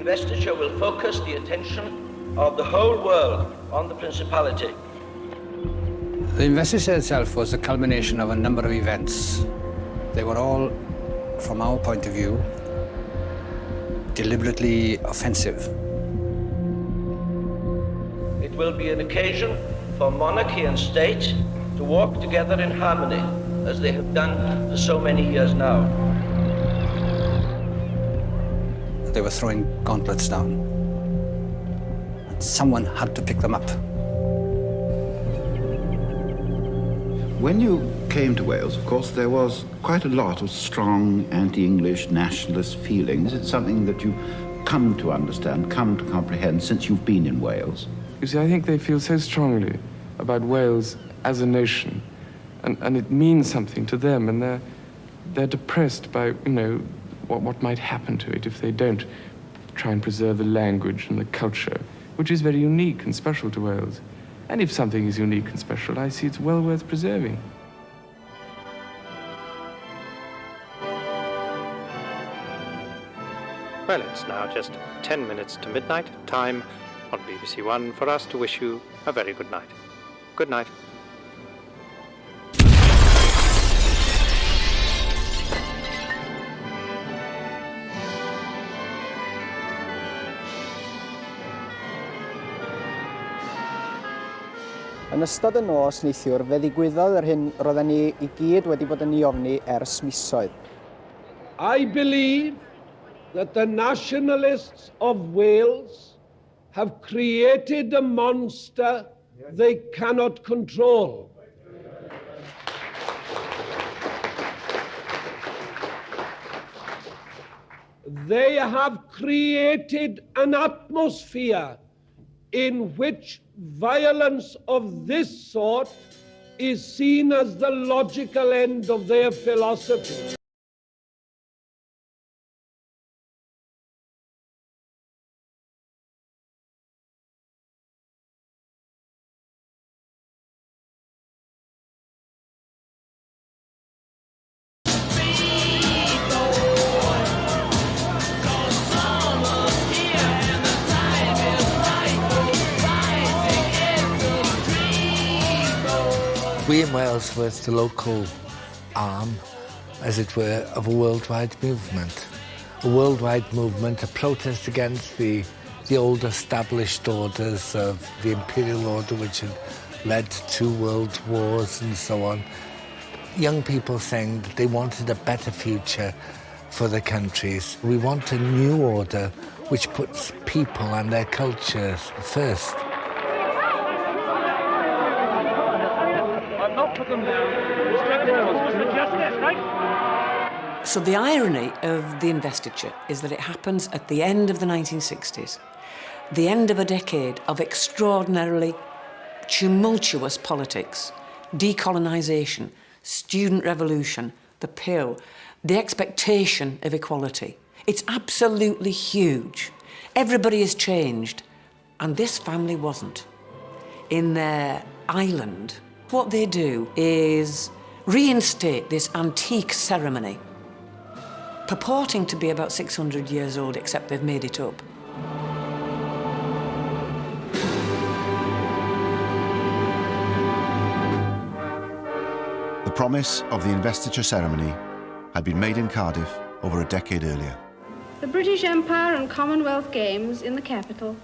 investiture will focus the attention of the whole world on the Principality. The investiture itself was a culmination of a number of events. They were all, from our point of view, deliberately offensive. It will be an occasion for monarchy and state to walk together in harmony, as they have done for so many years now. They were throwing gauntlets down. And someone had to pick them up. When you came to Wales, of course, there was quite a lot of strong anti-English nationalist feelings. It's something that you've come to understand, come to comprehend since you've been in Wales. You see, I think they feel so strongly about Wales as a nation, and it means something to them, and they're depressed by, you know, what might happen to it if they don't try and preserve the language and the culture, which is very unique and special to Wales. And if something is unique and special, I see it's well worth preserving. Well, it's now just 10 minutes to midnight, time on BBC One for us to wish you a very good night. Good night. Yn ystod y nos neithiwr, fe ddigwyddodd yr hyn roedden ni I gyd wedi bod yn ei ofni ers misoedd. I believe that the nationalists of Wales have created a monster they cannot control. They have created an atmosphere in which violence of this sort is seen as the logical end of their philosophy. We in Wales were the local arm, as it were, of a worldwide movement. A worldwide movement, a protest against the old established orders of the imperial order, which had led to 2 world wars and so on. Young people saying that they wanted a better future for their countries. We want a new order which puts people and their cultures first. So the irony of the investiture is that it happens at the end of the 1960s, the end of a decade of extraordinarily tumultuous politics, decolonisation, student revolution, the pill, the expectation of equality. It's absolutely huge. Everybody has changed, and this family wasn't. In their island, what they do is reinstate this antique ceremony, purporting to be about 600 years old, except they've made it up. The promise of the investiture ceremony had been made in Cardiff over a decade earlier. The British Empire and Commonwealth Games in the capital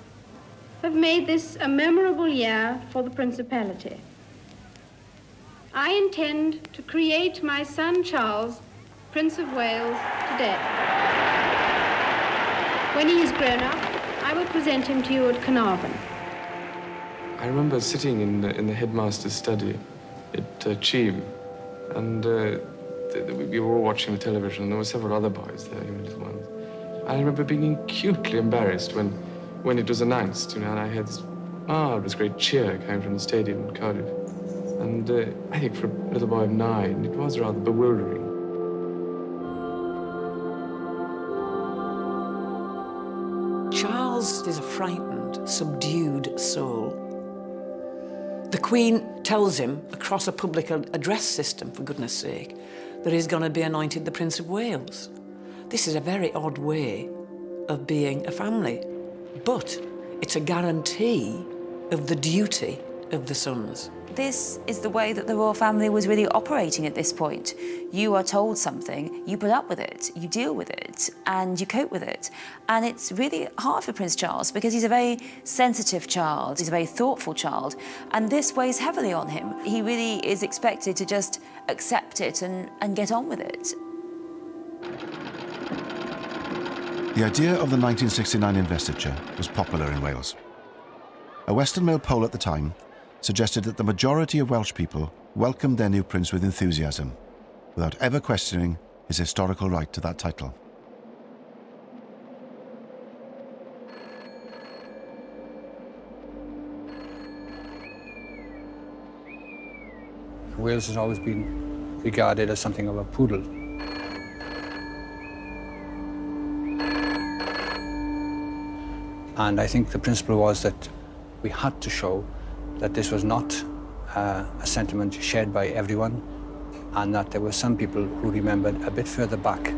have made this a memorable year for the Principality. I intend to create my son Charles, Prince of Wales, today. When he is grown up, I will present him to you at Carnarvon. I remember sitting in the headmaster's study at Cheam, and we were all watching the television, and there were several other boys there, little ones. I remember being acutely embarrassed when it was announced, and I had this marvelous great cheer coming from the stadium in Cardiff. And I think for a little boy of 9, it was rather bewildering. Charles is a frightened, subdued soul. The Queen tells him, across a public address system, for goodness sake, that he's going to be anointed the Prince of Wales. This is a very odd way of being a family, but it's a guarantee of the duty of the sons. This is the way that the royal family was really operating at this point. You are told something, you put up with it, you deal with it, and you cope with it. And it's really hard for Prince Charles because he's a very sensitive child, he's a very thoughtful child, and this weighs heavily on him. He really is expected to just accept it and get on with it. The idea of the 1969 investiture was popular in Wales. A Western Mail poll at the time suggested that the majority of Welsh people welcomed their new prince with enthusiasm, without ever questioning his historical right to that title. Wales has always been regarded as something of a poodle. And I think the principle was that we had to show that this was not a sentiment shared by everyone, and that there were some people who remembered a bit further back.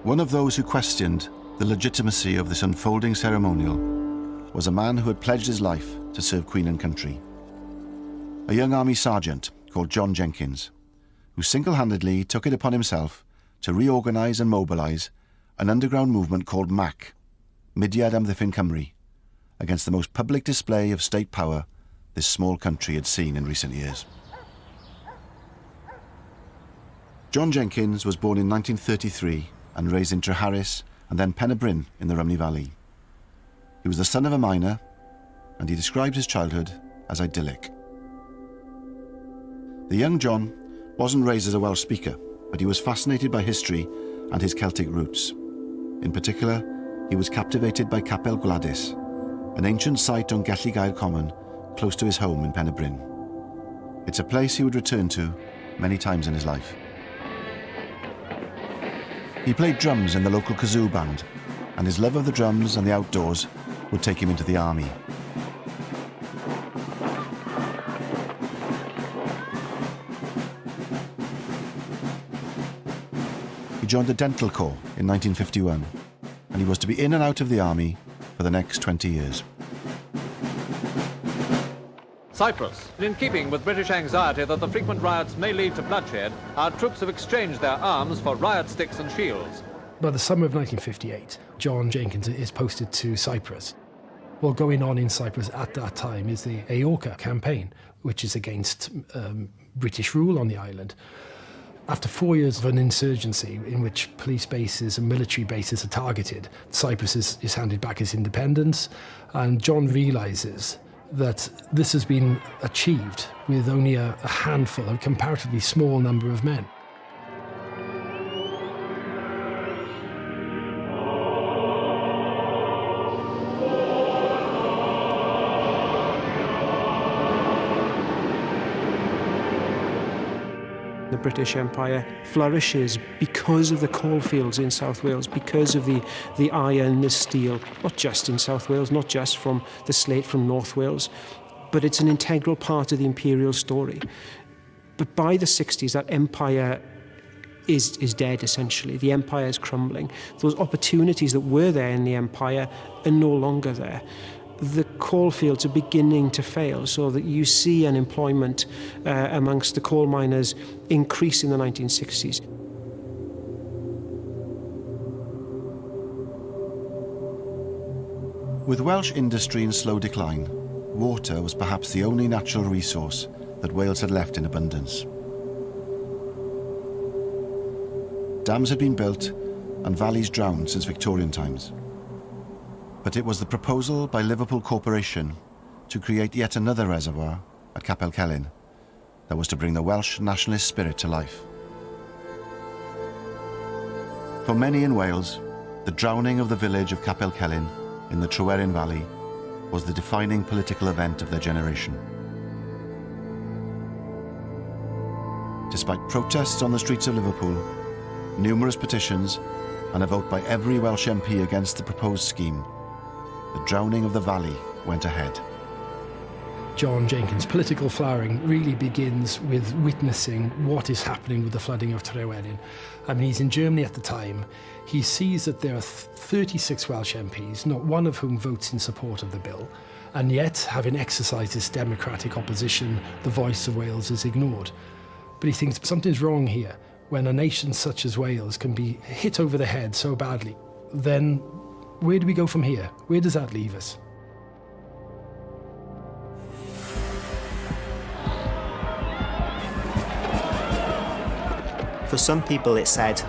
One of those who questioned the legitimacy of this unfolding ceremonial was a man who had pledged his life to serve Queen and country. A young army sergeant called John Jenkins, who single-handedly took it upon himself to reorganise and mobilise an underground movement called MAC, Mudiad Amddiffyn Cymru, against the most public display of state power this small country had seen in recent years. John Jenkins was born in 1933 and raised in Treharris and then Pen y Bryn in the Rhymney Valley. He was the son of a miner, and he described his childhood as idyllic. The young John wasn't raised as a Welsh speaker, but he was fascinated by history and his Celtic roots. In particular, he was captivated by Capel Gwladys, an ancient site on Gelli Gaer Common, close to his home in Pen y Bryn. It's a place he would return to many times in his life. He played drums in the local kazoo band, and his love of the drums and the outdoors would take him into the army. He joined the Dental Corps in 1951, and he was to be in and out of the army for the next 20 years. Cyprus. In keeping with British anxiety that the frequent riots may lead to bloodshed, our troops have exchanged their arms for riot sticks and shields. By the summer of 1958, John Jenkins is posted to Cyprus. What going on in Cyprus at that time is the AORCA campaign, which is against British rule on the island. After 4 years of an insurgency in which police bases and military bases are targeted, Cyprus is handed back its independence, and John realises that this has been achieved with only a handful, a comparatively small number of men. The British Empire flourishes because of the coalfields in South Wales, because of the iron, the steel, not just in South Wales, not just from the slate from North Wales, but it's an integral part of the imperial story. But by the 60s, that empire is dead, essentially. The empire is crumbling. Those opportunities that were there in the empire are no longer there. The coalfields are beginning to fail, so that you see unemployment amongst the coal miners increase in the 1960s. With Welsh industry in slow decline, water was perhaps the only natural resource that Wales had left in abundance. Dams had been built and valleys drowned since Victorian times. But it was the proposal by Liverpool Corporation to create yet another reservoir at Capel Celyn that was to bring the Welsh nationalist spirit to life. For many in Wales, the drowning of the village of Capel Celyn in the Tryweryn Valley was the defining political event of their generation. Despite protests on the streets of Liverpool, numerous petitions, and a vote by every Welsh MP against the proposed scheme, the drowning of the valley went ahead. John Jenkins' political flowering really begins with witnessing what is happening with the flooding of Tryweryn. I mean, he's in Germany at the time. He sees that there are 36 Welsh MPs, not one of whom votes in support of the bill, and yet, having exercised his democratic opposition, the voice of Wales is ignored. But he thinks something's wrong here. When a nation such as Wales can be hit over the head so badly, then where do we go from here? Where does that leave us? For some people, it said,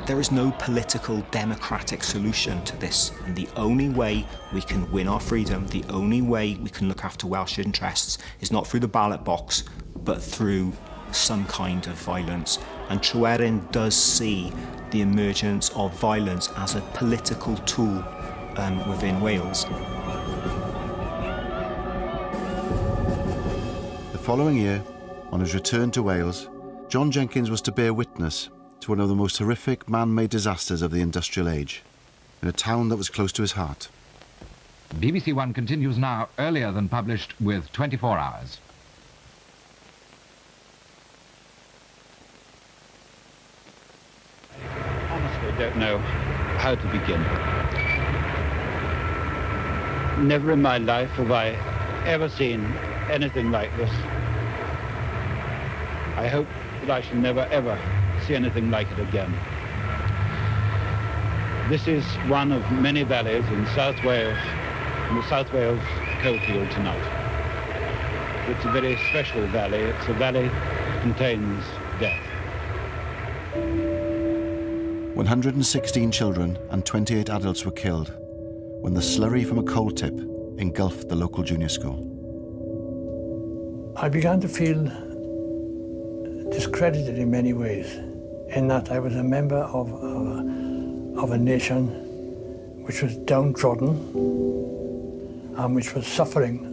there is no political democratic solution to this, and the only way we can win our freedom, the only way we can look after Welsh interests is not through the ballot box, but through some kind of violence. And Tryweryn does see the emergence of violence as a political tool within Wales. The following year, on his return to Wales, John Jenkins was to bear witness to one of the most horrific man-made disasters of the industrial age, in a town that was close to his heart. BBC One continues now, earlier than published, with 24 hours. I don't know how to begin. Never in my life have I ever seen anything like this. I hope that I shall never ever see anything like it again. This is one of many valleys in South Wales, in the South Wales coalfield tonight. It's a very special valley. It's a valley that contains death. 116 children and 28 adults were killed when the slurry from a coal tip engulfed the local junior school. I began to feel discredited in many ways, in that I was a member of a nation which was downtrodden and which was suffering.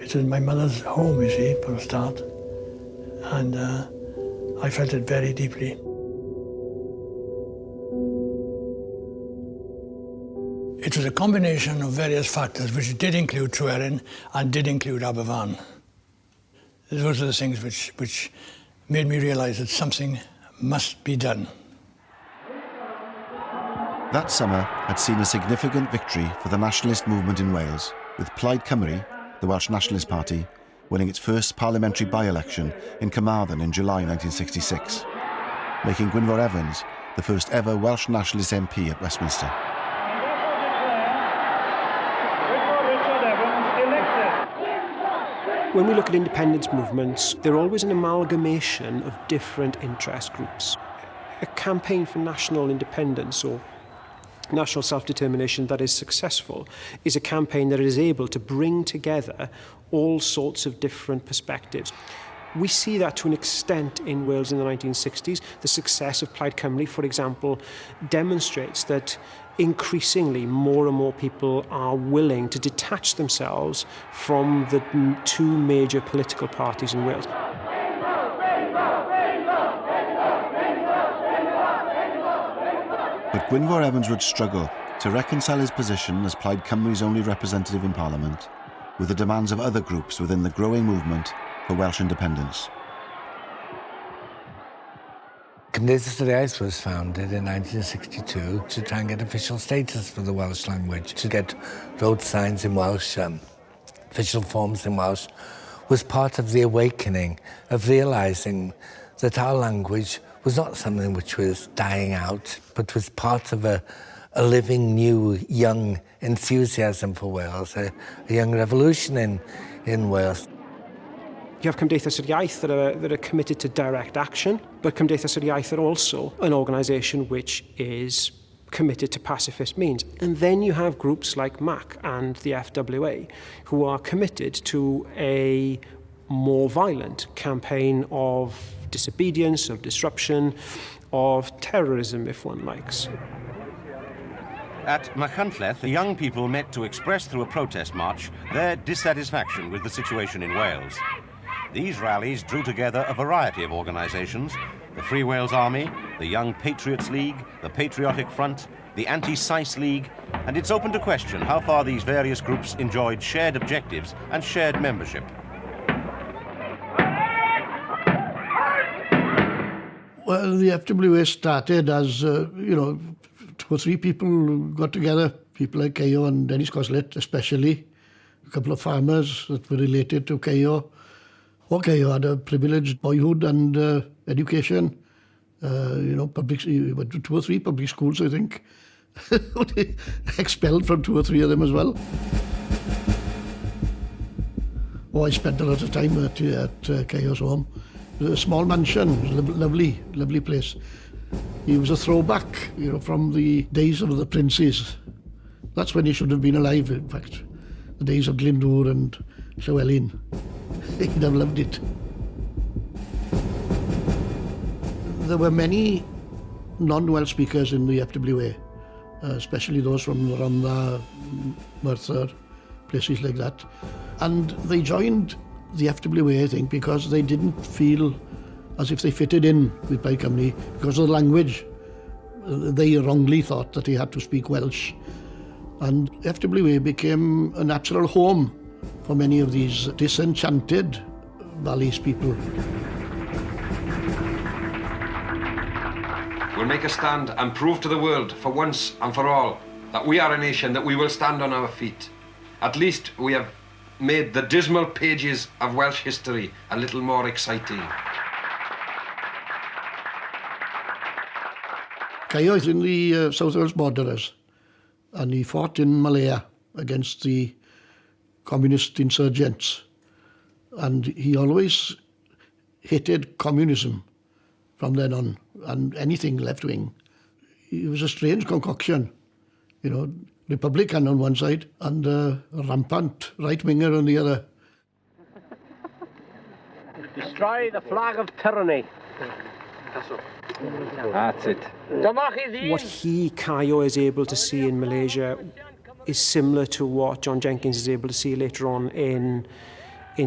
It was my mother's home, you see, for a start, and I felt it very deeply. It was a combination of various factors which did include Tryweryn and did include Aberfan. Those are the things which made me realise that something must be done. That summer had seen a significant victory for the nationalist movement in Wales, with Plaid Cymru, the Welsh Nationalist Party, winning its first parliamentary by-election in Carmarthen in July 1966, making Gwynfor Evans the first ever Welsh Nationalist MP at Westminster. When we look at independence movements, they're always an amalgamation of different interest groups. A campaign for national independence or national self-determination that is successful is a campaign that is able to bring together all sorts of different perspectives. We see that to an extent in Wales in the 1960s. The success of Plaid Cymru, for example, demonstrates that increasingly more and more people are willing to detach themselves from the two major political parties in Wales. But Gwynfor Evans would struggle to reconcile his position as Plaid Cymru's only representative in Parliament with the demands of other groups within the growing movement for Welsh independence. Cymdeithas yr Iaith was founded in 1962 to try and get official status for the Welsh language, to get road signs in Welsh, official forms in Welsh, was part of the awakening of realising that our language was not something which was dying out, but was part of a living, new, young enthusiasm for Wales, a young revolution in Wales. You have Cymdeithas yr Iaith that are committed to direct action, but Cymdeithas yr Iaith are also an organisation which is committed to pacifist means. And then you have groups like MAC and the FWA who are committed to a more violent campaign of disobedience, of disruption, of terrorism, if one likes. At Machynlleth, the young people met to express through a protest march their dissatisfaction with the situation in Wales. These rallies drew together a variety of organisations, the Free Wales Army, the Young Patriots League, the Patriotic Front, the Anti-Sice League, and it's open to question how far these various groups enjoyed shared objectives and shared membership. Well, the FWA started as, 2 or 3 people got together, people like Cayo and Dennis Coslet especially, a couple of farmers that were related to Cayo. Cayo had a privileged boyhood and education. Public, 2 or 3 public schools, I think. Expelled from 2 or 3 of them as well. I spent a lot of time at Cayo's home. It was a small mansion, it was a lovely place. He was a throwback, from the days of the princes. That's when he should have been alive, in fact. The days of Glyndŵr and Llywelyn. He'd have loved it. There were many non-Welsh speakers in the FWA, especially those from Rhondda, Merthyr, places like that. And they joined the FWA, I think, because they didn't feel as if they fitted in with Plaid Cymru because of the language. They wrongly thought that he had to speak Welsh. And FWA became a natural home for many of these disenchanted Valleys people. We'll make a stand and prove to the world, for once and for all, that we are a nation, that we will stand on our feet. At least we have made the dismal pages of Welsh history a little more exciting. Cayo is in the South Wales Borderers, and he fought in Malaya against the communist insurgents. And he always hated communism from then on, and anything left-wing. It was a strange concoction, Republican on one side and a rampant right-winger on the other. Destroy the flag of tyranny. That's it. What Cayo is able to see in Malaysia is similar to what John Jenkins is able to see later on in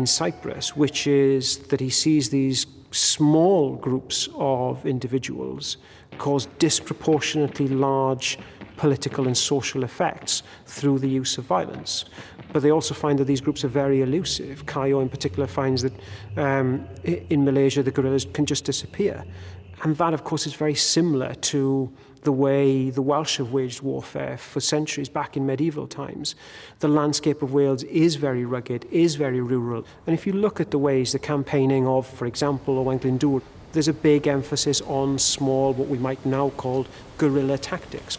Cyprus, which is that he sees these small groups of individuals cause disproportionately large political and social effects through the use of violence. But they also find that these groups are very elusive. Cayo in particular finds that in Malaysia the guerrillas can just disappear. And that, of course, is very similar to the way the Welsh have waged warfare for centuries back in medieval times. The landscape of Wales is very rugged, is very rural. And if you look at the ways the campaigning of, for example, Owain Glyndŵr, there's a big emphasis on small, what we might now call guerrilla tactics.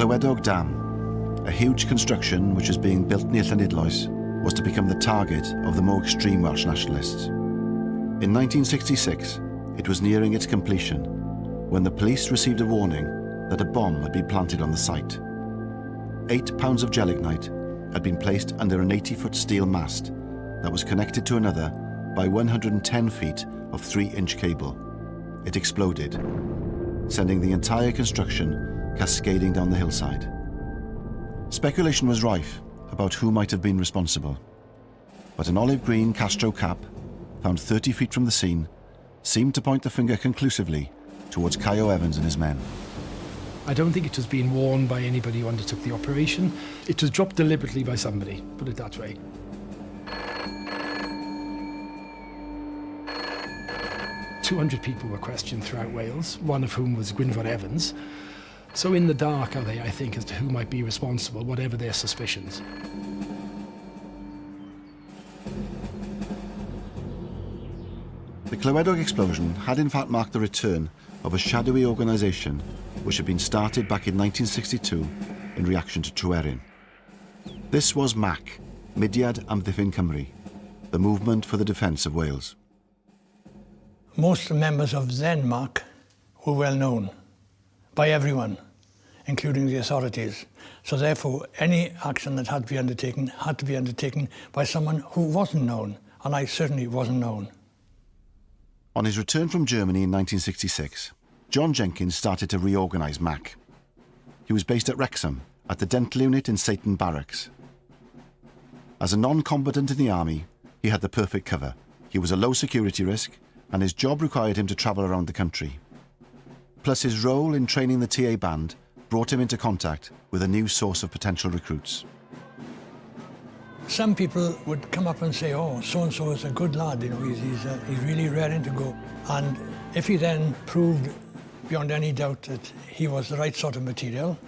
Clywedog Dam, a huge construction which is being built near Llanidloes, was to become the target of the more extreme Welsh nationalists. In 1966, it was nearing its completion when the police received a warning that a bomb had been planted on the site. 8 pounds of gelignite had been placed under an 80-foot steel mast that was connected to another by 110 feet of 3-inch cable. It exploded, sending the entire construction cascading down the hillside. Speculation was rife about who might have been responsible, but an olive green Castro cap, found 30 feet from the scene, seemed to point the finger conclusively towards Cayo Evans and his men. I don't think it was being worn by anybody who undertook the operation. It was dropped deliberately by somebody, put it that way. "200 people were questioned throughout Wales, one of whom was Gwynfor Evans. So in the dark are they, I think, as to who might be responsible, whatever their suspicions. The Clywedog explosion had in fact marked the return of a shadowy organisation which had been started back in 1962 in reaction to Tryweryn. This was MAC, Mudiad Amddiffyn Cymru, the Movement for the Defence of Wales. Most members of then MAC were well known by everyone, including the authorities. So therefore, any action that had to be undertaken by someone who wasn't known and I certainly wasn't known. On his return from Germany in 1966, John Jenkins started to reorganise MAC. He was based at Wrexham, at the dental unit in Satan Barracks. As a non-combatant in the army, he had the perfect cover. He was a low security risk, and his job required him to travel around the country. Plus his role in training the TA band brought him into contact with a new source of potential recruits. Some people would come up and say, oh, so-and-so is a good lad, you know, he's really raring to go. And if he then proved beyond any doubt that he was the right sort of material,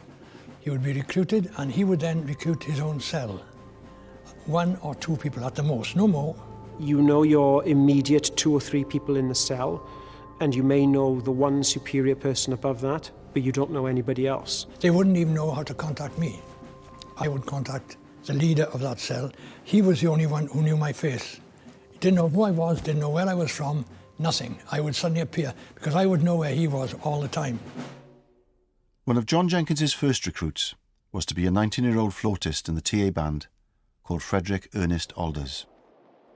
he would be recruited, and he would then recruit his own cell. 1 or 2 people at the most, no more. You know your immediate 2 or 3 people in the cell, and you may know the one superior person above that, but you don't know anybody else. They wouldn't even know how to contact me. I would contact the leader of that cell. He was the only one who knew my face. He didn't know who I was, didn't know where I was from, nothing. I would suddenly appear, because I would know where he was all the time. One of John Jenkins's first recruits was to be a 19-year-old flautist in the TA band called Frederick Ernest Alders.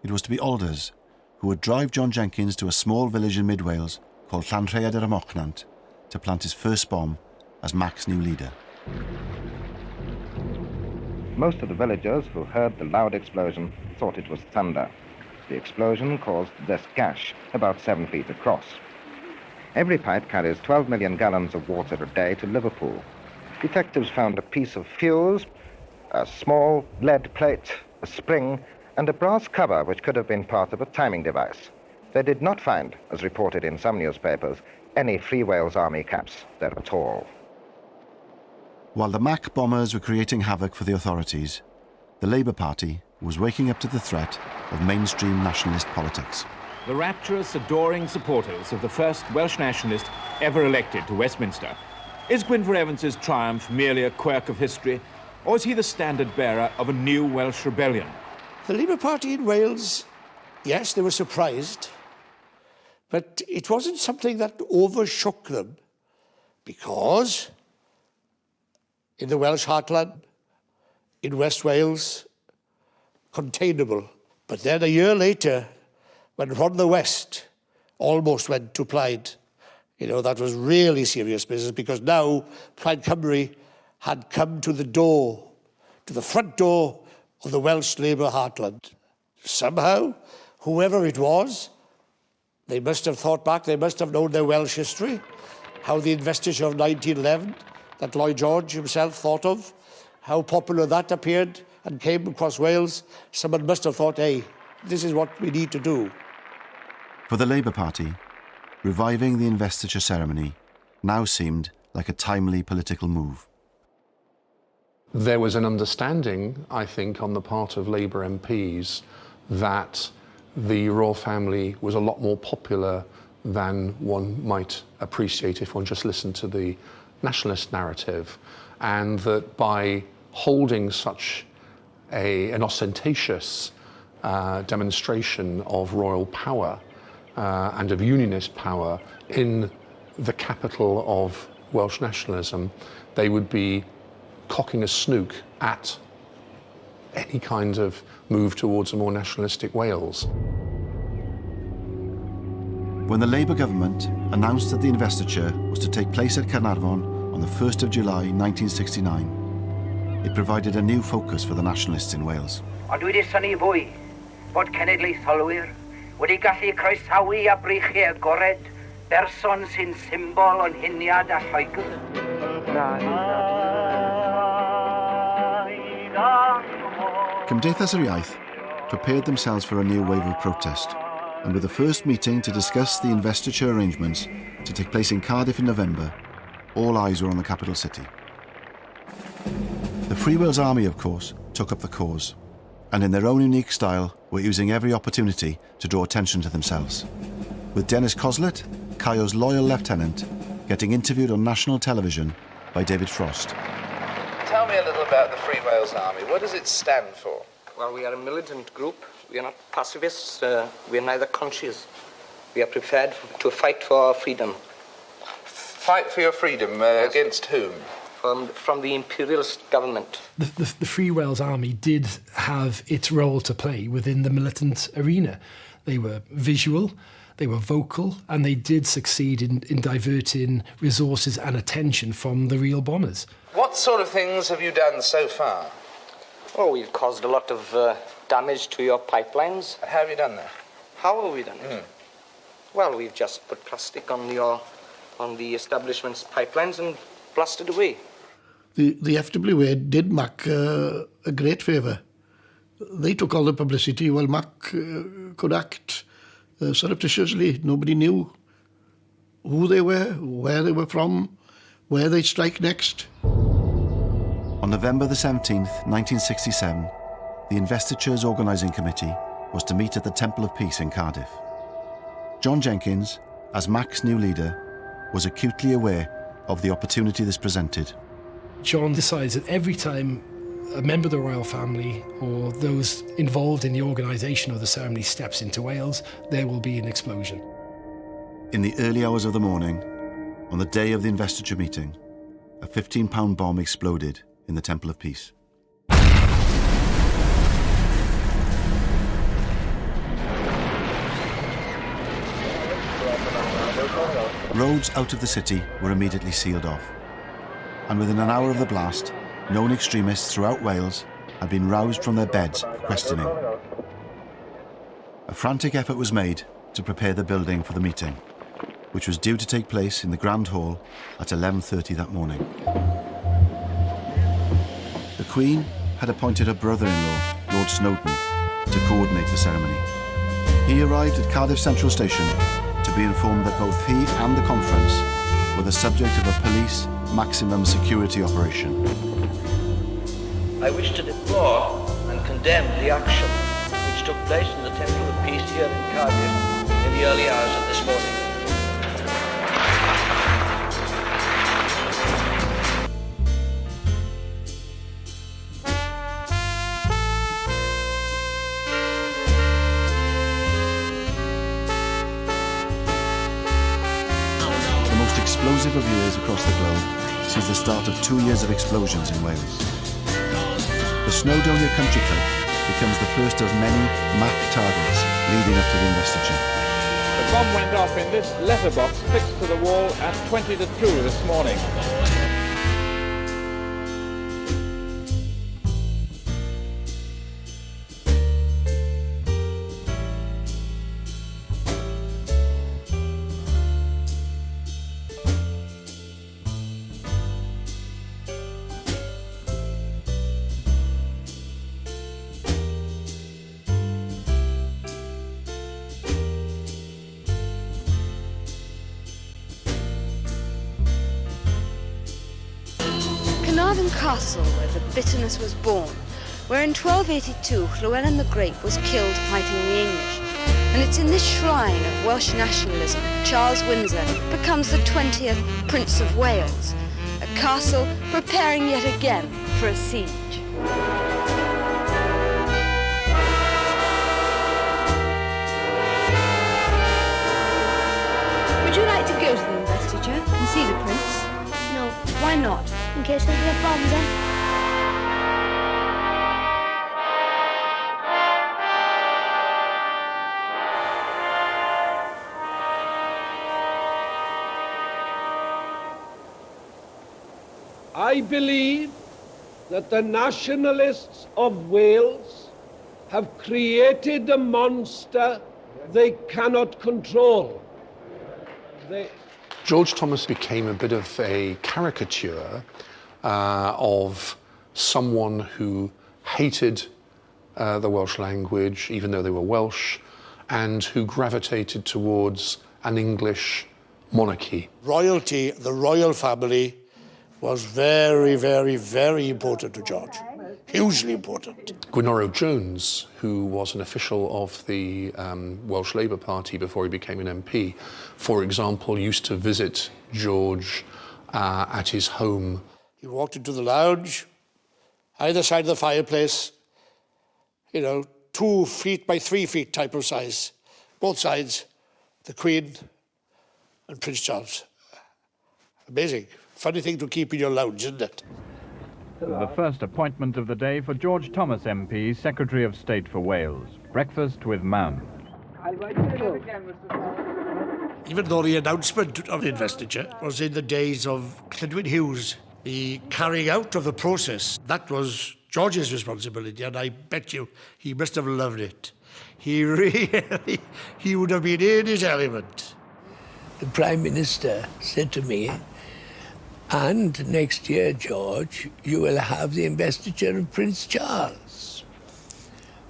It was to be Alders who would drive John Jenkins to a small village in mid-Wales called Llanrhaeadr y Mochnant to plant his first bomb as Mac's new leader. Most of the villagers who heard the loud explosion thought it was thunder. The explosion caused this gash, about 7 feet across. Every pipe carries 12 million gallons of water a day to Liverpool. Detectives found a piece of fuse, a small lead plate, a spring, and a brass cover which could have been part of a timing device. They did not find, as reported in some newspapers, any Free Wales Army caps there at all. While the Mac bombers were creating havoc for the authorities, the Labour Party was waking up to the threat of mainstream nationalist politics. The rapturous, adoring supporters of the first Welsh nationalist ever elected to Westminster. Is Gwynfor Evans's triumph merely a quirk of history, or is he the standard-bearer of a new Welsh rebellion? The Labour Party in Wales, yes, they were surprised, but it wasn't something that overshook them, because in the Welsh heartland, in West Wales, containable. But then a year later, when Ron the West almost went to Plaid, you know, that was really serious business, because now Plaid Cymru had come to the door, to the front door of the Welsh Labour heartland. Somehow, whoever it was, they must have thought back, they must have known their Welsh history, how the investiture of 1911, that Lloyd George himself thought of, how popular that appeared and came across Wales. Someone must have thought, hey, this is what we need to do. For the Labour Party, reviving the investiture ceremony now seemed like a timely political move. There was an understanding, I think, on the part of Labour MPs that the royal family was a lot more popular than one might appreciate if one just listened to the nationalist narrative, and that by holding such an ostentatious demonstration of royal power and of unionist power in the capital of Welsh nationalism, they would be cocking a snook at any kind of move towards a more nationalistic Wales. When the Labour government announced that the investiture was to take place at Caernarfon on the 1st of July 1969, it provided a new focus for the nationalists in Wales. Ond wedi syni fwy bod cenedlaetholwyr wedi gallu croesawu a breichiau agored berson sy'n symbol o'n huniad a Lloegr. Cymdeithas yr Iaith prepared themselves for a new wave of protest, and with the first meeting to discuss the investiture arrangements to take place in Cardiff in November, all eyes were on the capital city. The Free Wales Army, of course, took up the cause, and in their own unique style were using every opportunity to draw attention to themselves, with Dennis Coslet, Caio's loyal lieutenant, getting interviewed on national television by David Frost. Tell me a little about the Free Wales Army. What does it stand for? Well, we are a militant group. We are not pacifists. We are neither conscious. We are prepared to fight for our freedom. Fight for your freedom against whom? from the imperialist government. The Free Wales Army did have its role to play within the militant arena. They were visual, they were vocal, and they did succeed in diverting resources and attention from the real bombers. What sort of things have you done so far? Oh, we've caused a lot of damage to your pipelines. How have you done that? How have we done it? Well, we've just put plastic on the establishment's pipelines and blasted away. The FWA did Mac a great favour. They took all the publicity while Mac could act surreptitiously. Nobody knew who they were, where they were from, where they'd strike next. On November the 17th, 1967, the Investitures Organising Committee was to meet at the Temple of Peace in Cardiff. John Jenkins, as Mac's new leader, was acutely aware of the opportunity this presented. John decides that every time a member of the royal family or those involved in the organisation of the ceremony steps into Wales, there will be an explosion. In the early hours of the morning, on the day of the investiture meeting, a 15-pound bomb exploded in the Temple of Peace. Roads out of the city were immediately sealed off, and within an hour of the blast, known extremists throughout Wales had been roused from their beds for questioning. A frantic effort was made to prepare the building for the meeting, which was due to take place in the Grand Hall at 11:30 that morning. The Queen had appointed her brother-in-law, Lord Snowdon, to coordinate the ceremony. He arrived at Cardiff Central Station to be informed that both he and the conference were the subject of a police maximum security operation. I wish to deplore and condemn the action which took place in the Temple of Peace here in Cardiff in the early hours of this morning. Explosive of years across the globe sees the start of 2 years of explosions in Wales. The Snowdonia Country Club becomes the first of many Mac targets leading up to the investiture. The bomb went off in this letterbox fixed to the wall at 20 to 2 this morning. Carnarvon Castle, where the bitterness was born, where in 1282 Llewellyn the Great was killed fighting the English. And it's in this shrine of Welsh nationalism Charles Windsor becomes the 20th Prince of Wales, a castle preparing yet again for a siege. Would you like to go to the investiture and see the prince? No, why not? In case there'll be a bomb then. I believe that the nationalists of Wales have created a monster they cannot control. George Thomas became a bit of a caricature of someone who hated the Welsh language, even though they were Welsh, and who gravitated towards an English monarchy. Royalty, the royal family, was very, very, very important to George. Hugely important. Gwenoro Jones, who was an official of the Welsh Labour Party before he became an MP, for example, used to visit George at his home. He walked into the lounge, either side of the fireplace, 2 feet by 3 feet type of size. Both sides, the Queen and Prince Charles. Amazing. funny thing to keep in your lounge, isn't it? The first appointment of the day for George Thomas MP, Secretary of State for Wales. Breakfast with Mound. Even though the announcement of investiture was in the days of Clydwyn Hughes, the carrying out of the process, that was George's responsibility, and I bet you he must have loved it. He would have been in his element. The Prime Minister said to me, and next year, George, you will have the investiture of Prince Charles.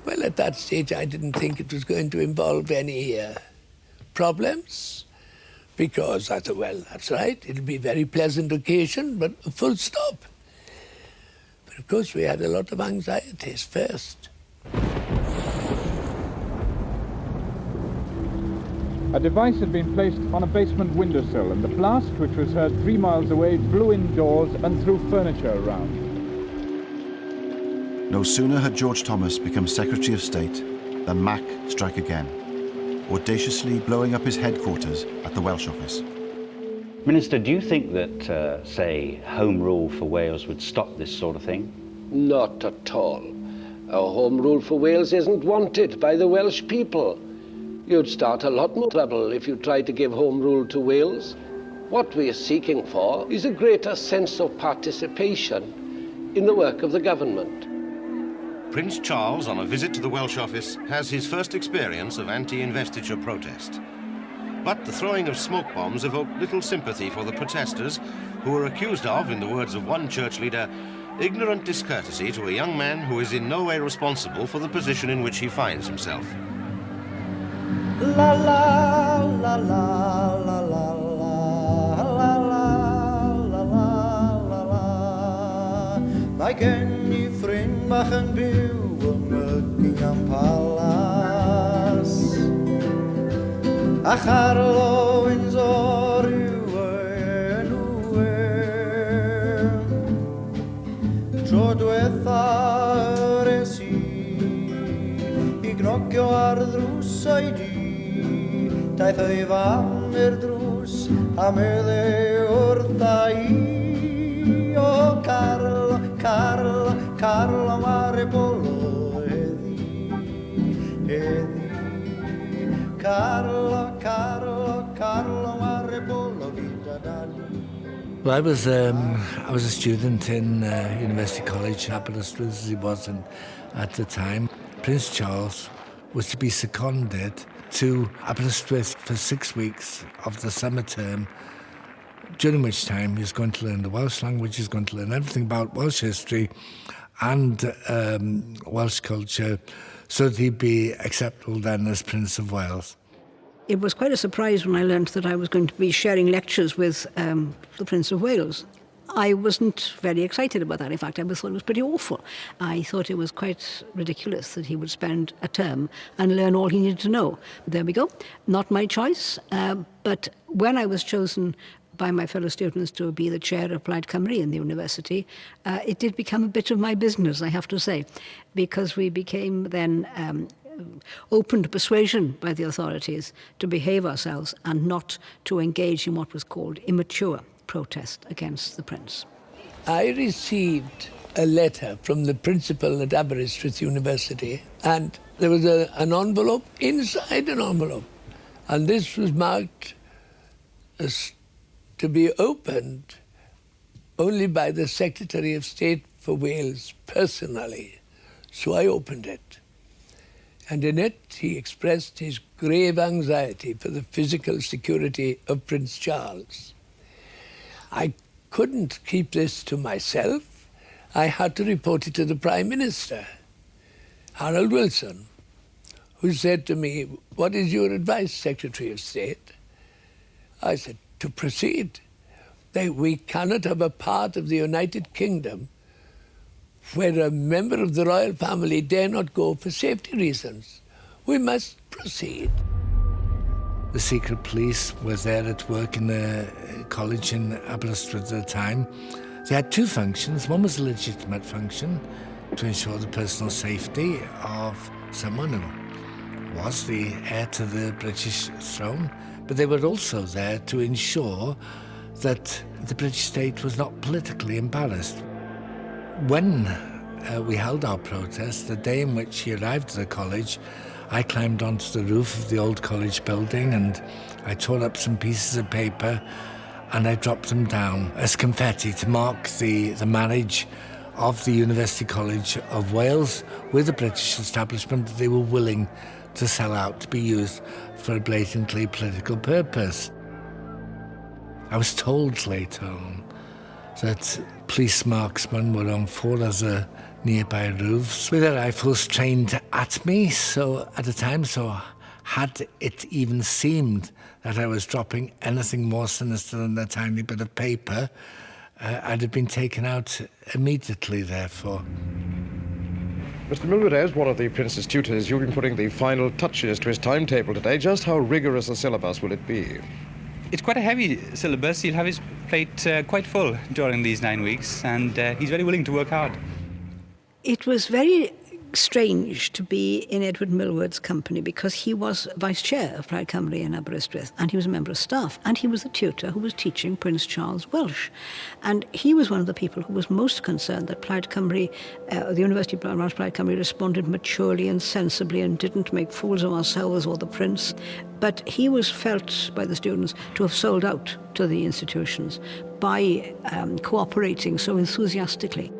Well, at that stage, I didn't think it was going to involve any problems, because I thought, well, that's right, it'll be a very pleasant occasion, but full stop. But of course, we had a lot of anxieties first. A device had been placed on a basement windowsill, and the blast, which was heard 3 miles away, blew indoors and threw furniture around. No sooner had George Thomas become Secretary of State than Mac struck again, audaciously blowing up his headquarters at the Welsh office. Minister, do you think that, say, Home Rule for Wales would stop this sort of thing? Not at all. Our Home Rule for Wales isn't wanted by the Welsh people. You'd start a lot more trouble if you tried to give Home Rule to Wales. What we're seeking for is a greater sense of participation in the work of the government. Prince Charles, on a visit to the Welsh office, has his first experience of anti-investiture protest. But the throwing of smoke bombs evoked little sympathy for the protesters, who were accused of, in the words of one church leader, ignorant discourtesy to a young man who is in no way responsible for the position in which he finds himself. La la la la la la la la la la la. Mae gen I ffrind bach yn byw yn Buckingham Palace, a Charlo Windsor yw enw e. Tro dwetha res I gnocio ar ddrws oedi, daeth ei fam i'r drws a medde wrtha I. O Carlo, Carlo, Carlo mare bolo heddi, heddi. Carlo, Carlo, Carlo mare bolo vita dani. Well, I was a student in University College, Aberystwyth as he was at the time. Prince Charles was to be seconded to Aberystwyth for 6 weeks of the summer term, during which time he was going to learn the Welsh language, he was going to learn everything about Welsh history and Welsh culture, so that he'd be acceptable then as Prince of Wales. It was quite a surprise when I learnt that I was going to be sharing lectures with the Prince of Wales. I wasn't very excited about that. In fact, I thought it was pretty awful. I thought it was quite ridiculous that he would spend a term and learn all he needed to know. But there we go. Not my choice. But when I was chosen by my fellow students to be the chair of Plaid Cymru in the university, it did become a bit of my business, I have to say, because we became then open to persuasion by the authorities to behave ourselves and not to engage in what was called immature protest against the Prince. I received a letter from the principal at Aberystwyth University, and there was an envelope inside an envelope, and this was marked as to be opened only by the Secretary of State for Wales personally. So I opened it, and in it he expressed his grave anxiety for the physical security of Prince Charles. I couldn't keep this to myself. I had to report it to the Prime Minister, Harold Wilson, who said to me, "What is your advice, Secretary of State?" I said, "To proceed. We cannot have a part of the United Kingdom where a member of the royal family dare not go for safety reasons. We must proceed." The secret police was there at work in the college in Aberystwyth at the time. They had two functions. One was a legitimate function to ensure the personal safety of someone who was the heir to the British throne, but they were also there to ensure that the British state was not politically embarrassed. When we held our protest, the day in which he arrived at the college, I climbed onto the roof of the old college building and I tore up some pieces of paper and I dropped them down as confetti to mark the marriage of the University College of Wales with the British establishment that they were willing to sell out to be used for a blatantly political purpose. I was told later on that police marksmen were on 4 other nearby roofs with their rifles trained at me, so at the time, so had it even seemed that I was dropping anything more sinister than a tiny bit of paper, I'd have been taken out immediately, therefore. Mr. Millward, as one of the Prince's tutors, you've been putting the final touches to his timetable today. Just how rigorous a syllabus will it be? It's quite a heavy syllabus. He'll have his plate quite full during these 9 weeks, and he's very willing to work hard. It was very strange to be in Edward Millward's company because he was vice chair of Plaid Cymru in Aberystwyth and he was a member of staff and he was the tutor who was teaching Prince Charles Welsh. And he was one of the people who was most concerned that Plaid Cymru, the University of Plaid Cymru responded maturely and sensibly and didn't make fools of ourselves or the Prince. But he was felt by the students to have sold out to the institutions by cooperating so enthusiastically.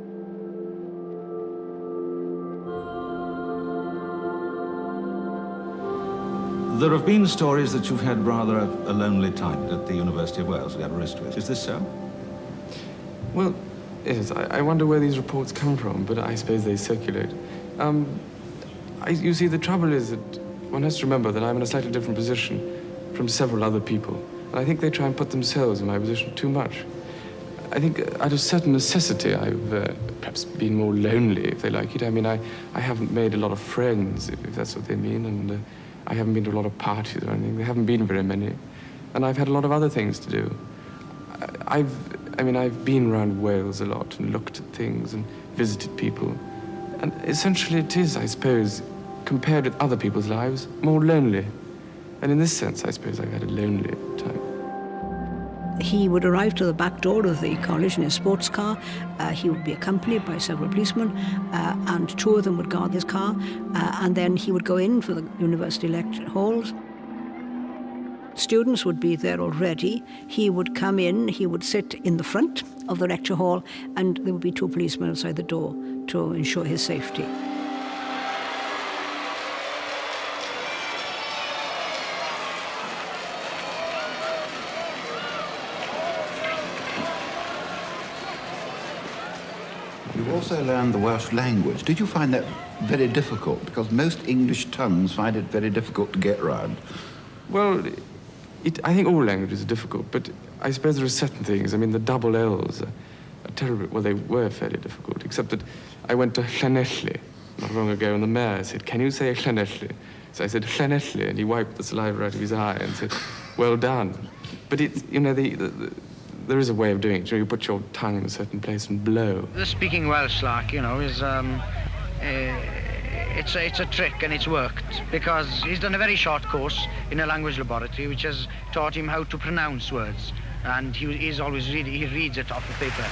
There have been stories that you've had rather a lonely time at the University of Wales, at Aberystwyth. Is this so? Well, yes, I wonder where these reports come from, but I suppose they circulate. You see, the trouble is that one has to remember that I'm in a slightly different position from several other people. And I think they try and put themselves in my position too much. I think out of certain necessity, I've perhaps been more lonely, if they like it. I mean, I haven't made a lot of friends, if that's what they mean, and I haven't been to a lot of parties or anything. There haven't been very many. And I've had a lot of other things to do. I've been around Wales a lot and looked at things and visited people. And essentially it is, I suppose, compared with other people's lives, more lonely. And in this sense, I suppose I've had a lonely time. He would arrive to the back door of the college in his sports car. He would be accompanied by several policemen, and 2 of them would guard his car. And then he would go in for the university lecture halls. Students would be there already. He would come in, he would sit in the front of the lecture hall, and there would be 2 policemen outside the door to ensure his safety. You also learned the Welsh language. Did you find that very difficult? Because most English tongues find it very difficult to get around. Well, I think all languages are difficult, but I suppose there are certain things. I mean, the double L's are terrible. Well, they were fairly difficult, except that I went to Llanelli not long ago, and the mayor said, "Can you say Llanelli?" So I said, "Llanelli," and he wiped the saliva out of his eye and said, "Well done." But it's, you know, there is a way of doing it. You put your tongue in a certain place and blow. The speaking Welsh, like, you know, is it's a trick and it's worked because he's done a very short course in a language laboratory which has taught him how to pronounce words, and he reads it off the paper.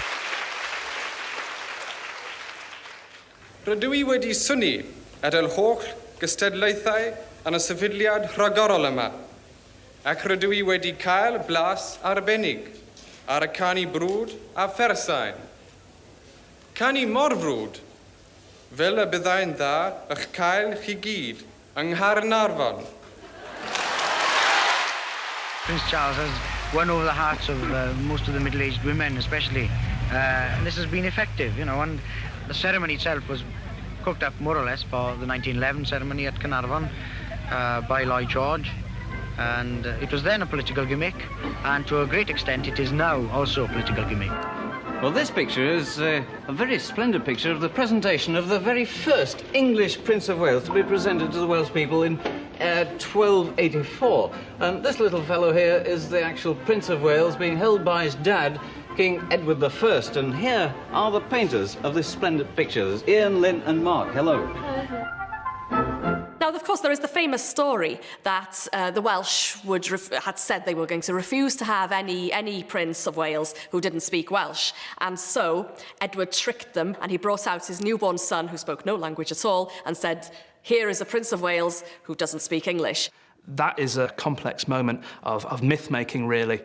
Rydw I wedi synnu at yr holl gystadlaethau yn y sefydliad rhagorol yma, ac rydw I wedi cael blas arbennig ar y canu brwd a phersain. Canu mor frwd, fel y byddai'n dda eich cael chi gyd yng Nghaernarfon. Prince Charles has won over the hearts of most of the middle-aged women, especially. And this has been effective, you know, and the ceremony itself was cooked up more or less for the 1911 ceremony at Caernarfon by Lloyd George. And it was then a political gimmick, and to a great extent it is now also a political gimmick. Well, this picture is a very splendid picture of the presentation of the very first English Prince of Wales to be presented to the Welsh people in 1284. And this little fellow here is the actual Prince of Wales being held by his dad, King Edward I. And here are the painters of this splendid picture. There's Ian, Lynn and Mark. Hello. Now, Well, of course, there is the famous story that the Welsh had said they were going to refuse to have any Prince of Wales who didn't speak Welsh. And so Edward tricked them, and he brought out his newborn son, who spoke no language at all, and said, "Here is a Prince of Wales who doesn't speak English." That is a complex moment of myth-making, really,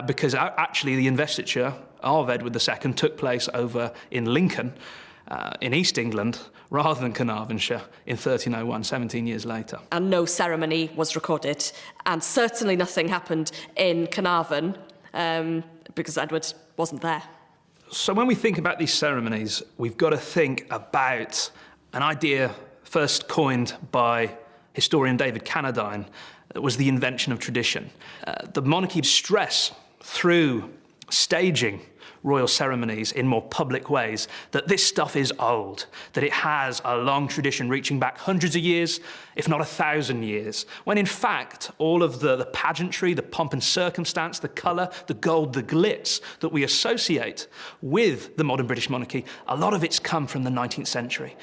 because actually the investiture of Edward II took place over in Lincoln, in East England, rather than Carnarvonshire, in 1301, 17 years later. And no ceremony was recorded, and certainly nothing happened in Carnarvon, because Edward wasn't there. So when we think about these ceremonies, we've got to think about an idea first coined by historian David Cannadine, was the invention of tradition. The monarchy stress through staging royal ceremonies in more public ways that this stuff is old, that it has a long tradition reaching back hundreds of years, if not 1,000 years, when in fact all of the pageantry, the pomp and circumstance, the colour, the gold, the glitz that we associate with the modern British monarchy, a lot of it's come from the 19th century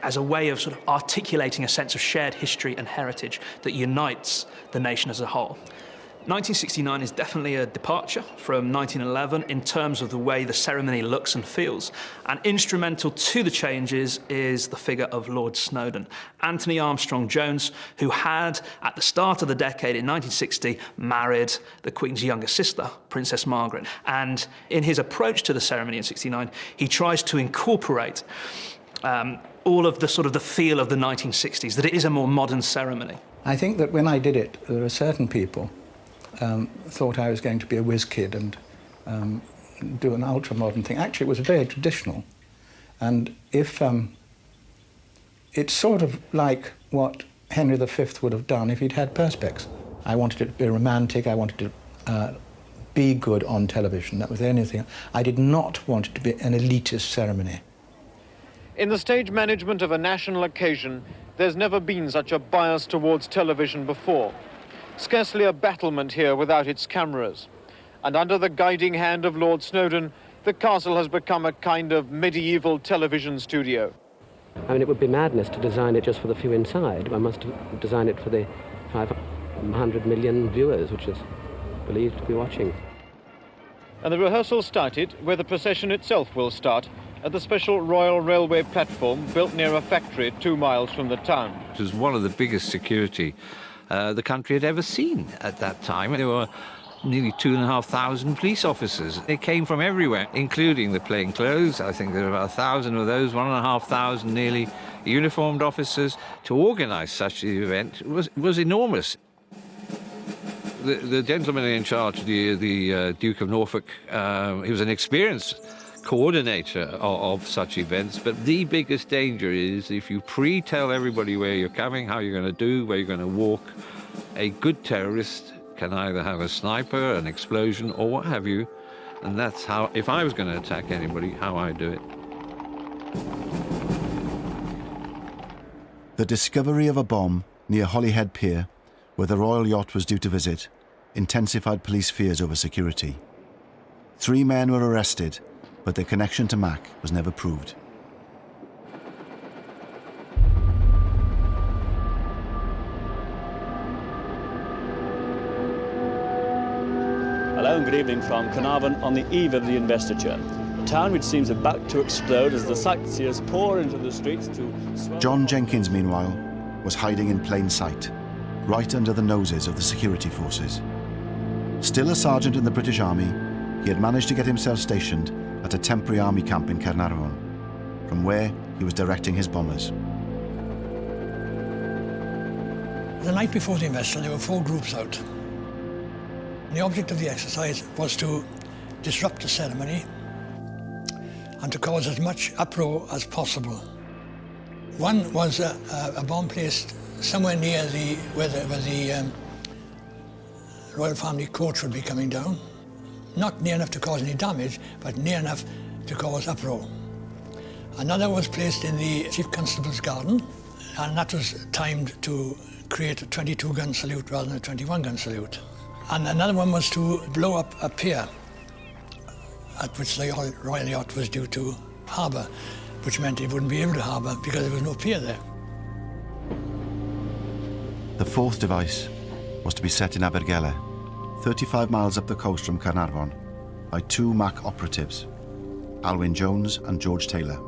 as a way of sort of articulating a sense of shared history and heritage that unites the nation as a whole. 1969 is definitely a departure from 1911 in terms of the way the ceremony looks and feels. And instrumental to the changes is the figure of Lord Snowdon, Anthony Armstrong-Jones, who had, at the start of the decade in 1960, married the Queen's younger sister, Princess Margaret. And in his approach to the ceremony in 1969, he tries to incorporate all of the sort of the feel of the 1960s, that it is a more modern ceremony. I think that when I did it, there were certain people thought I was going to be a whiz kid and do an ultra-modern thing. Actually, it was very traditional. And if it's sort of like what Henry V would have done if he'd had perspex. I wanted it to be romantic. I wanted to be good on television. That was the only thing. I did not want it to be an elitist ceremony. In the stage management of a national occasion, there's never been such a bias towards television before. Scarcely a battlement here without its cameras. And under the guiding hand of Lord Snowdon, the castle has become a kind of medieval television studio. I mean, it would be madness to design it just for the few inside. One must design it for the 500 million viewers, which is believed to be watching. And the rehearsal started where the procession itself will start, at the special Royal Railway platform built near a factory 2 miles from the town. It was one of the biggest security the country had ever seen at that time. There were nearly 2,500 police officers. They came from everywhere, including the plainclothes. I think there were about 1,000 of those, 1,500 nearly uniformed officers. To organise such an event was enormous. The gentleman in charge, the Duke of Norfolk, he was an experienced coordinator of such events, but the biggest danger is if you pre-tell everybody where you're coming, how you're going to do, where you're going to walk. A good terrorist can either have a sniper, an explosion, or what have you, and that's how, if I was going to attack anybody, how I do it. The discovery of a bomb near Holyhead Pier, where the royal yacht was due to visit, intensified police fears over security. 3 men were arrested, but their connection to Mac was never proved. Hello and good evening from Carnarvon on the eve of the investiture. A town which seems about to explode as the sightseers pour into the streets to... John Jenkins, meanwhile, was hiding in plain sight, right under the noses of the security forces. Still a sergeant in the British Army, he had managed to get himself stationed at a temporary army camp in Caernarfon, from where he was directing his bombers. The night before the investiture, there were 4 groups out. And the object of the exercise was to disrupt the ceremony and to cause as much uproar as possible. One was a bomb placed somewhere near where the royal family coach would be coming down. Not near enough to cause any damage, but near enough to cause uproar. Another was placed in the Chief Constable's garden, and that was timed to create a 22-gun salute rather than a 21-gun salute. And another one was to blow up a pier at which the royal yacht was due to harbour, which meant it wouldn't be able to harbour because there was no pier there. The fourth device was to be set in Abergele, 35 miles up the coast from Carnarvon, by two MAC operatives, Alwyn Jones and George Taylor.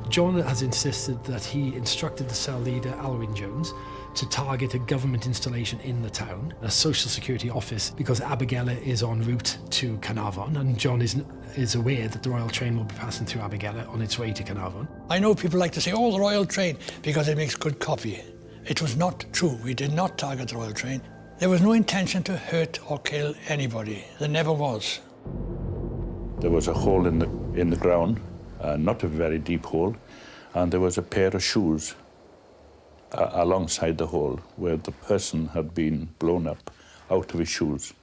John has insisted that he instructed the cell leader, Alwyn Jones, to target a government installation in the town, a social security office, because Abergele is en route to Carnarvon, and John is aware that the Royal Train will be passing through Abergele on its way to Carnarvon. I know people like to say, oh, the Royal Train, because it makes good copy. It was not true. We did not target the Royal Train. There was no intention to hurt or kill anybody. There never was. There was a hole in the ground, not a very deep hole, and there was a pair of shoes alongside the hole where the person had been blown up out of his shoes.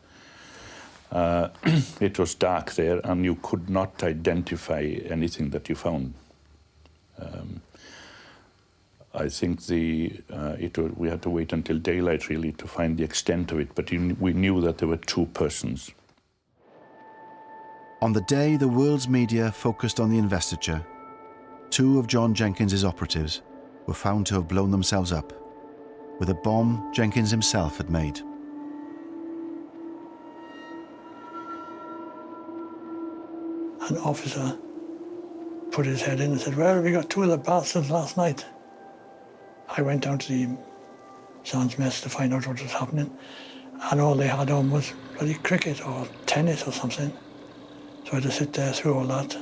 It was dark there, and you could not identify anything that you found. I think we had to wait until daylight, really, to find the extent of it, but we knew that there were two persons. On the day the world's media focused on the investiture, two of John Jenkins's operatives were found to have blown themselves up with a bomb Jenkins himself had made. An officer put his head in and said, well, we got two of the bastards last night. I went down to the Sands Mess to find out what was happening, and all they had on was bloody cricket or tennis or something. So I had to sit there through all that.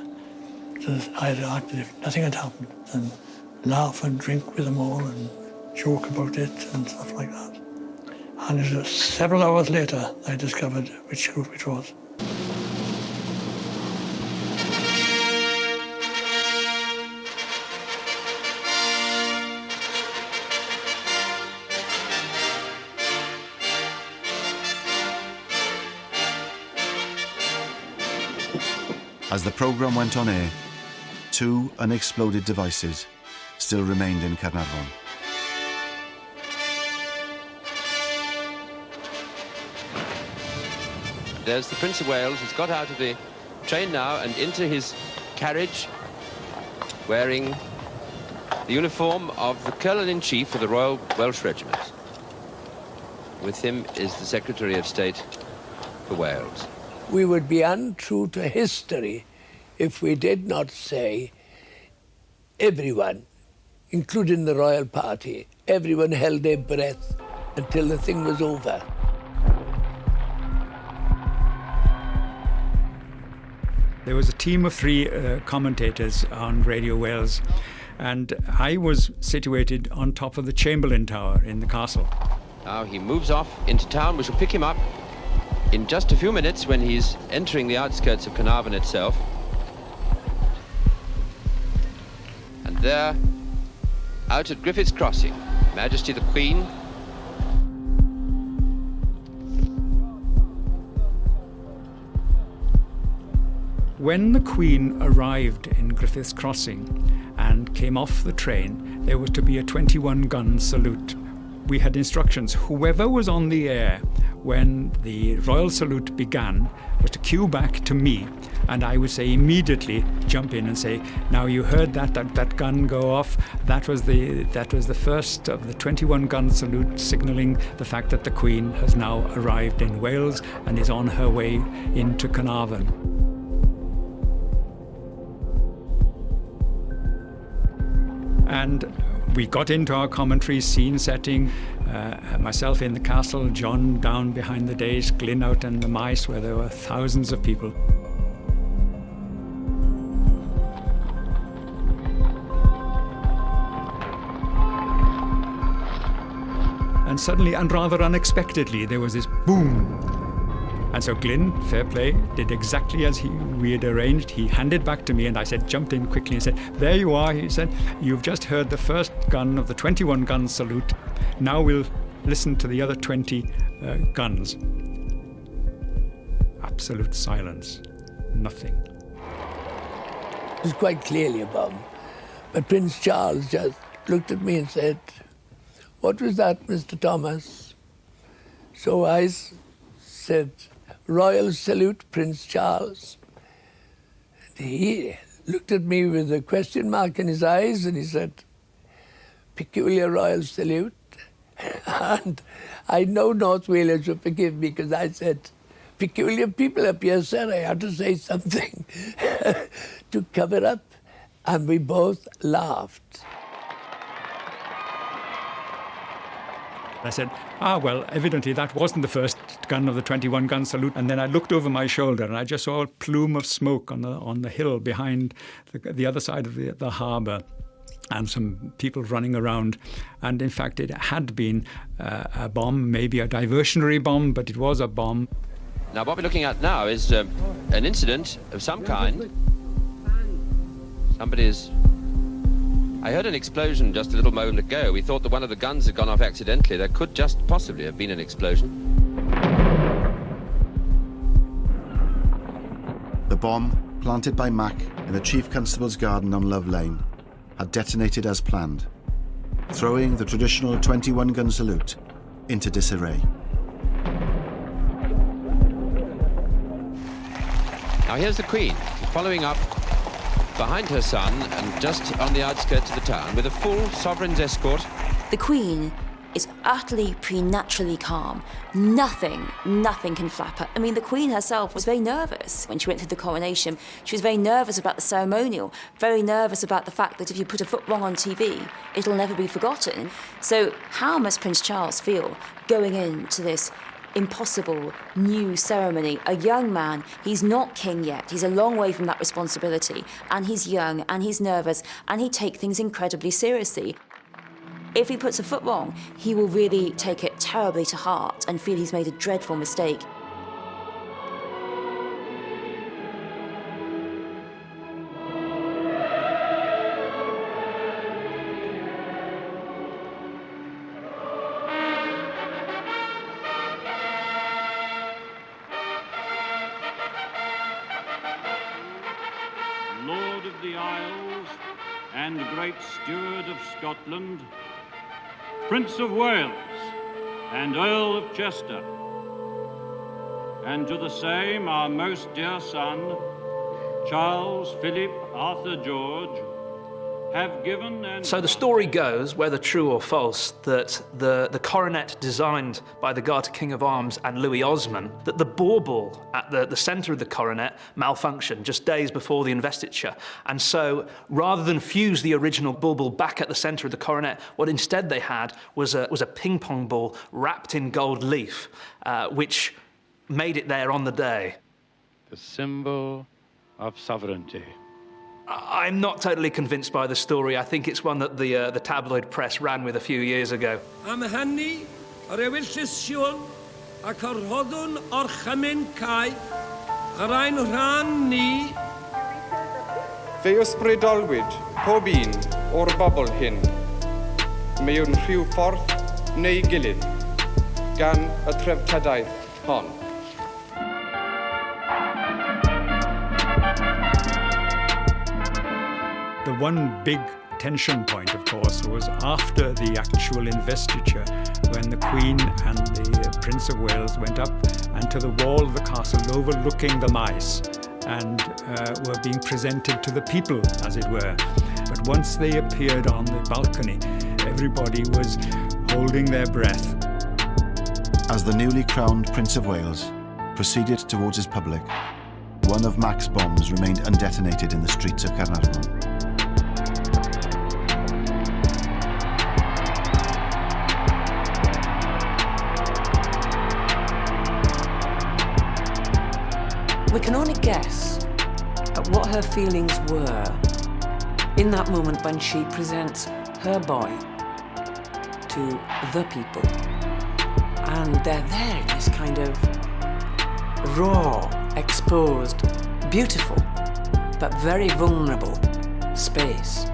I had acted if nothing had happened, and laugh and drink with them all and joke about it and stuff like that. And it was several hours later I discovered which group it was. As the programme went on air, two unexploded devices still remained in Carnarvon. There's the Prince of Wales. He's got out of the train now and into his carriage, wearing the uniform of the Colonel-in-Chief of the Royal Welsh Regiment. With him is the Secretary of State for Wales. We would be untrue to history if we did not say everyone, including the royal party, everyone held their breath until the thing was over. There was a team of three commentators on Radio Wales, and I was situated on top of the Chamberlain Tower in the castle. Now he moves off into town. We shall pick him up in just a few minutes when he's entering the outskirts of Carnarvon itself. And there, out at Griffith's Crossing, Majesty the Queen. When the Queen arrived in Griffith's Crossing and came off the train, there was to be a 21-gun salute. We had instructions, whoever was on the air when the royal salute began was to cue back to me, and I would say immediately jump in and say, now you heard that gun go off. That was the first of the 21-gun salute, signalling the fact that the Queen has now arrived in Wales and is on her way into Carnarvon. And we got into our commentary, scene setting, myself in the castle, John down behind the dais, Glyn out in the mice where there were thousands of people. And suddenly, and rather unexpectedly, there was this boom. And so Glyn, fair play, did exactly as we had arranged. He handed back to me, and I jumped in quickly and said, there you are, he said, you've just heard the first gun of the 21-gun salute. Now we'll listen to the other 20 guns. Absolute silence, nothing. It was quite clearly a bomb. But Prince Charles just looked at me and said, what was that, Mr. Thomas? So I said, Royal salute, Prince Charles. And he looked at me with a question mark in his eyes and he said, peculiar royal salute. And I know North Wales will forgive me because I said, peculiar people up here, sir. I had to say something to cover up. And we both laughed. I said, well, evidently that wasn't the first gun of the 21-gun salute. And then I looked over my shoulder and I just saw a plume of smoke on the hill behind the other side of the harbour, and some people running around. And in fact, it had been a bomb, maybe a diversionary bomb, but it was a bomb. Now, what we're looking at now is an incident of some kind. I heard an explosion just a little moment ago. We thought that one of the guns had gone off accidentally. There could just possibly have been an explosion. The bomb, planted by Mac in the Chief Constable's garden on Love Lane, had detonated as planned, throwing the traditional 21-gun salute into disarray. Now here's the Queen, following up behind her son and just on the outskirts of the town with a full sovereign's escort. The Queen is utterly preternaturally calm. Nothing can flap her. I mean, the Queen herself was very nervous when she went through the coronation. She was very nervous about the ceremonial, very nervous about the fact that if you put a foot wrong on TV, it'll never be forgotten. So how must Prince Charles feel going into this impossible new ceremony? A young man, he's not king yet, he's a long way from that responsibility, and he's young and he's nervous and he takes things incredibly seriously. If he puts a foot wrong, he will really take it terribly to heart and feel he's made a dreadful mistake. Lord of the Isles and Great Steward of Scotland, Prince of Wales and Earl of Chester, and to the same our most dear son, Charles Philip Arthur George, have given and... So the story goes, whether true or false, that the coronet designed by the Garter King of Arms and Louis Osmond, that the bauble at the centre of the coronet malfunctioned just days before the investiture. And so rather than fuse the original bauble back at the centre of the coronet, what instead they had was a ping pong ball wrapped in gold leaf, which made it there on the day. The symbol of sovereignty. I'm not totally convinced by the story. I think it's one that the tabloid press ran with a few years ago. Am hynny, yr ewyllisiwn ac yr hoddwn o'r chymen cae, yr ein rhan ni. Fe ysbrydolwyd pob un o'r bobl hyn, mewn rhyw ffordd neu gilydd, gan y treftadaeth hon. The one big tension point, of course, was after the actual investiture, when the Queen and the Prince of Wales went up and to the wall of the castle overlooking the mice and were being presented to the people, as it were. But once they appeared on the balcony, everybody was holding their breath. As the newly crowned Prince of Wales proceeded towards his public, one of Mac's bombs remained undetonated in the streets of Caernarfon. We can only guess at what her feelings were in that moment when she presents her boy to the people. And they're there in this kind of raw, exposed, beautiful, but very vulnerable space.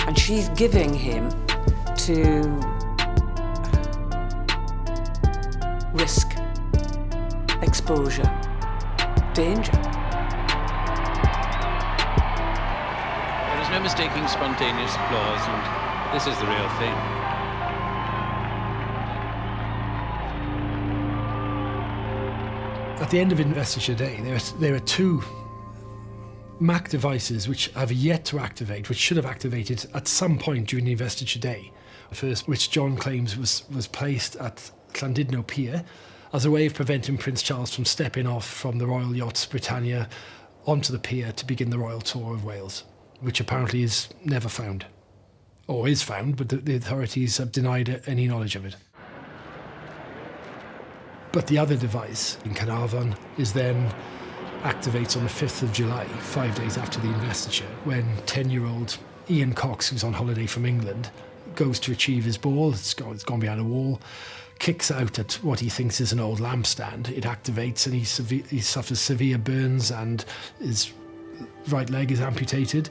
And she's giving him to risk, exposure, danger. There is no mistaking spontaneous applause, and this is the real thing. At the end of Investiture Day, there are two Mac devices which have yet to activate, which should have activated at some point during the investiture day. First, which John claims was placed at Llandudno Pier as a way of preventing Prince Charles from stepping off from the Royal Yachts Britannia onto the pier to begin the royal tour of Wales, which apparently is never found. Or is found, but the authorities have denied any knowledge of it. But the other device in Carnarvon is then activates on the 5th of July, 5 days after the investiture, when 10-year-old Ian Cox, who's on holiday from England, goes to retrieve his ball. It's gone behind a wall, kicks out at what he thinks is an old lampstand. It activates and he suffers severe burns and his right leg is amputated.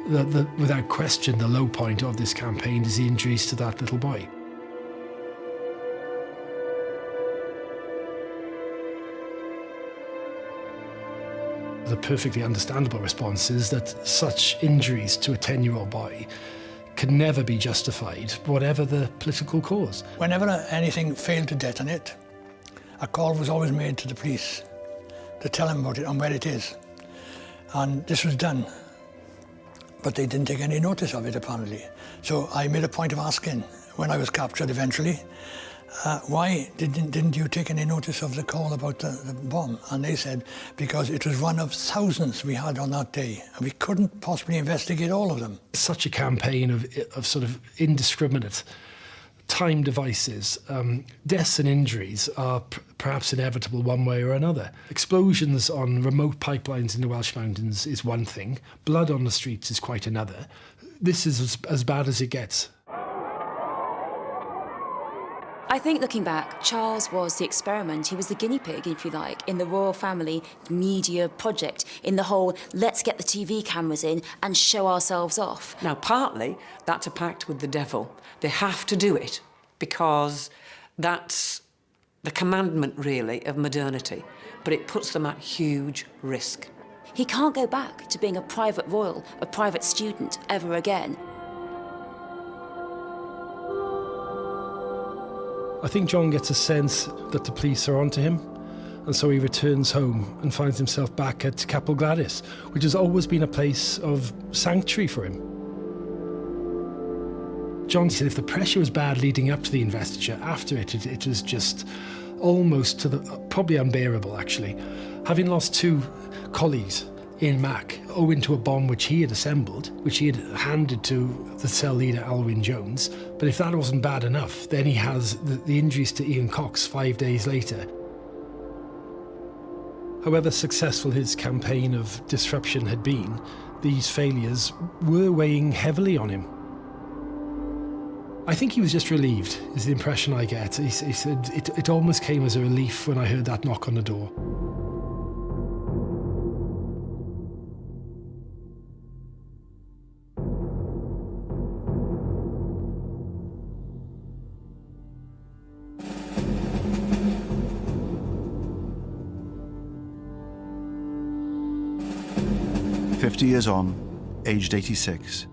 Without question, the low point of this campaign is the injuries to that little boy. The perfectly understandable response is that such injuries to a 10-year-old boy can never be justified, whatever the political cause. Whenever anything failed to detonate, a call was always made to the police to tell them about it and where it is. And this was done, but they didn't take any notice of it, apparently. So I made a point of asking, when I was captured eventually, why didn't you take any notice of the call about the bomb? And they said, because it was one of thousands we had on that day, and we couldn't possibly investigate all of them. Such a campaign of sort of indiscriminate time devices, deaths and injuries are perhaps inevitable one way or another. Explosions on remote pipelines in the Welsh mountains is one thing. Blood on the streets is quite another. This is as bad as it gets. I think, looking back, Charles was the experiment. He was the guinea pig, if you like, in the royal family media project, in the whole let's get the TV cameras in and show ourselves off. Now, partly, that's a pact with the devil. They have to do it because that's the commandment, really, of modernity. But it puts them at huge risk. He can't go back to being a private royal, a private student, ever again. I think John gets a sense that the police are onto him, and so he returns home and finds himself back at Capel Gladys, which has always been a place of sanctuary for him. John said if the pressure was bad leading up to the investiture, after it was just almost to the probably unbearable, actually. Having lost 2 colleagues in Mac, owing to a bomb which he had assembled, which he had handed to the cell leader Alwyn Jones. But if that wasn't bad enough, then he has the injuries to Ian Cox 5 days later. However successful his campaign of disruption had been, these failures were weighing heavily on him. I think he was just relieved, is the impression I get. He said it almost came as a relief when I heard that knock on the door. "50 years on, aged 86,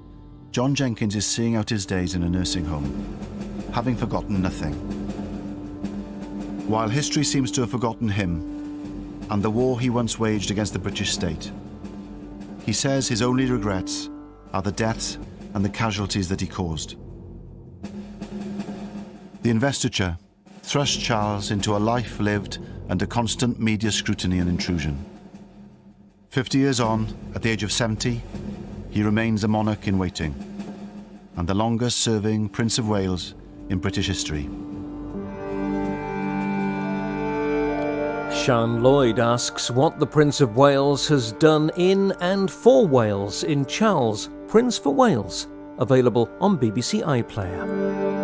John Jenkins is seeing out his days in a nursing home, having forgotten nothing. While history seems to have forgotten him and the war he once waged against the British state, he says his only regrets are the deaths and the casualties that he caused. The investiture thrust Charles into a life lived under constant media scrutiny and intrusion. 50 years on, at the age of 70, he remains a monarch in waiting, and the longest-serving Prince of Wales in British history. Sian Lloyd asks what the Prince of Wales has done in and for Wales in Charles, Prince for Wales, available on BBC iPlayer.